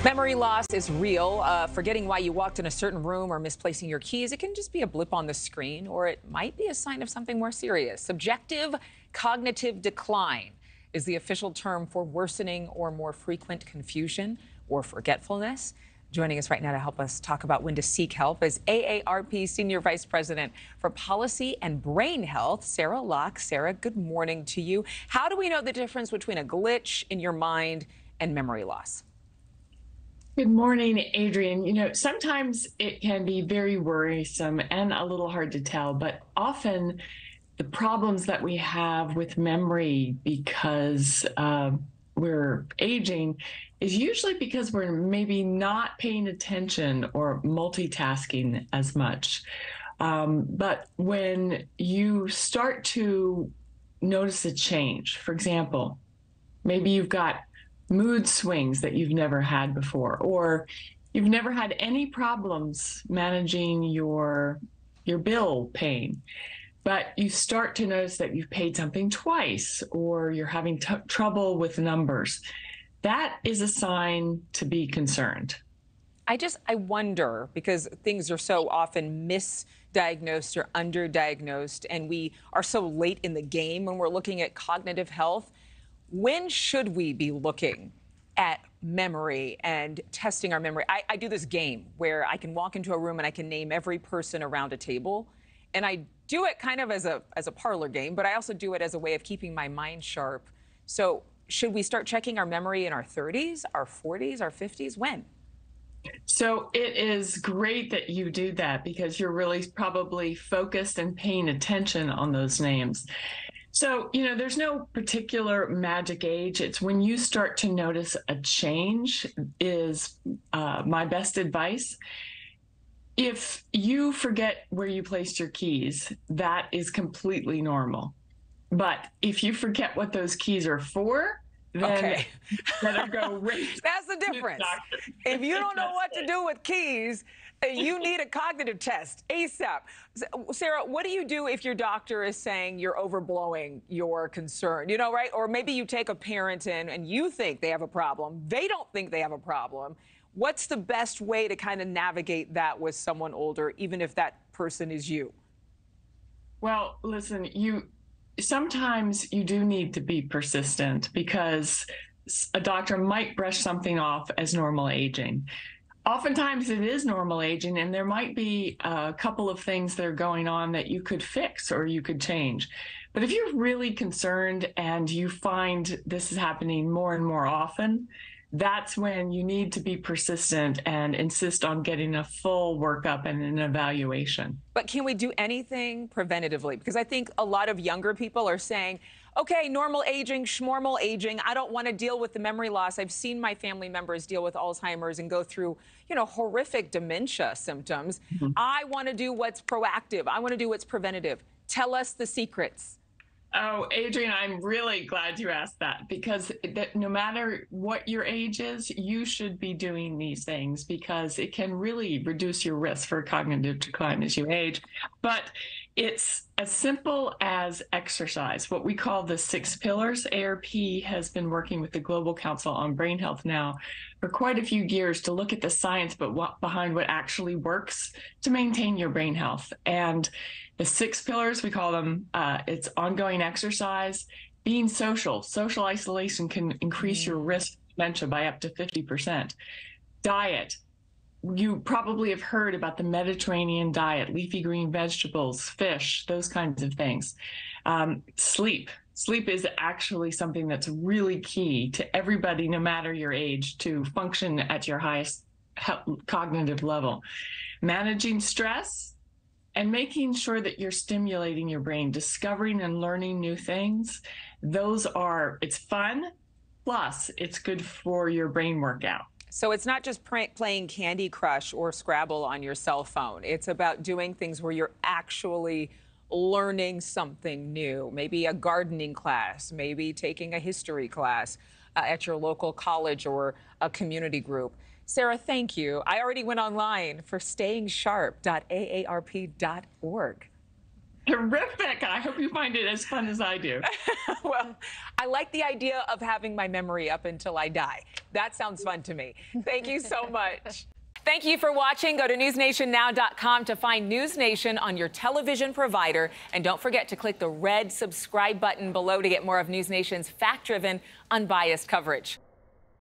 Memory loss is real. Forgetting why you walked in a certain room or misplacing your keys, it can just be a blip on the screen, or it might be a sign of something more serious. Subjective cognitive decline is the official term for worsening or more frequent confusion or forgetfulness. Joining us right now to help us talk about when to seek help is AARP Senior Vice President for Policy and Brain Health, Sarah Locke. Sarah, good morning to you. How do we know the difference between a glitch in your mind and memory loss? Good morning, Adrienne. Sometimes it can be very worrisome and a little hard to tell, but often the problems that we have with memory because we're aging is usually because we're maybe not paying attention or multitasking as much. But when you start to notice a change, for example, maybe you've got mood swings that you've never had before, or you've never had any problems managing your bill paying, but you start to notice that you've paid something twice, or you're having trouble with numbers. That is a sign to be concerned. I wonder, because things are so often misdiagnosed or underdiagnosed, and we are so late in the game when we're looking at cognitive health. When should we be looking at memory and testing our memory? I do this game where I can walk into a room and I can name every person around a table. And I do it kind of as a parlor game, but I also do it as a way of keeping my mind sharp. So should we start checking our memory in our 30s, our 40s, our 50s? When? So it is great that you do that because you're really probably focused and paying attention on those names. So, there's no particular magic age. It's when you start to notice a change is my best advice. If you forget where you placed your keys, that is completely normal. But if you forget what those keys are for, then Okay. better go right. That's the difference. If you don't know what to do with keys, you need a cognitive test ASAP. Sarah, what do you do if your doctor is saying you're overblowing your concern? Right? Or maybe you take a parent in and you think they have a problem. They don't think they have a problem. What's the best way to kind of navigate that with someone older, even if that person is you? Well, listen, sometimes you do need to be persistent because a doctor might brush something off as normal aging. Oftentimes it is normal aging, and there might be a couple of things that are going on that you could fix or you could change. But if you're really concerned and you find this is happening more and more often, that's when you need to be persistent and insist on getting a full workup and an evaluation. But can we do anything preventatively? Because I think a lot of younger people are saying, okay, normal aging, schnormal aging. I don't want to deal with the memory loss. I've seen my family members deal with Alzheimer's and go through, horrific dementia symptoms. Mhm. I want to do what's proactive. I want to do what's preventative. Tell us the secrets. Oh, Adrienne, I'm really glad you asked that because no matter what your age is, you should be doing these things because it can really reduce your risk for cognitive decline as you age. But it's as simple as exercise, what we call the 6 pillars. AARP has been working with the Global Council on Brain Health now for quite a few years to look at the science behind what actually works to maintain your brain health. And the 6 pillars, we call them, it's ongoing exercise, being social. Social isolation can increase your risk of dementia by up to 50%. Diet. You probably have heard about the Mediterranean diet, leafy green vegetables, fish, those kinds of things. Sleep. Sleep is actually something that's really key to everybody, no matter your age, to function at your highest cognitive level. Managing stress and making sure that you're stimulating your brain, discovering and learning new things. It's fun, plus it's good for your brain workout. So it's not just playing Candy Crush or Scrabble on your cell phone. It's about doing things where you're actually learning something new, maybe a gardening class, maybe taking a history class at your local college or a community group. Sarah, thank you. I already went online for stayingsharp.aarp.org. Terrific. I hope you find it as fun as I do. Well, I like the idea of having my memory up until I die. That sounds fun to me. Thank you so much. Thank you for watching. Go to newsnationnow.com to find NewsNation on your television provider. And don't forget to click the red subscribe button below to get more of NewsNation's fact-driven, unbiased coverage.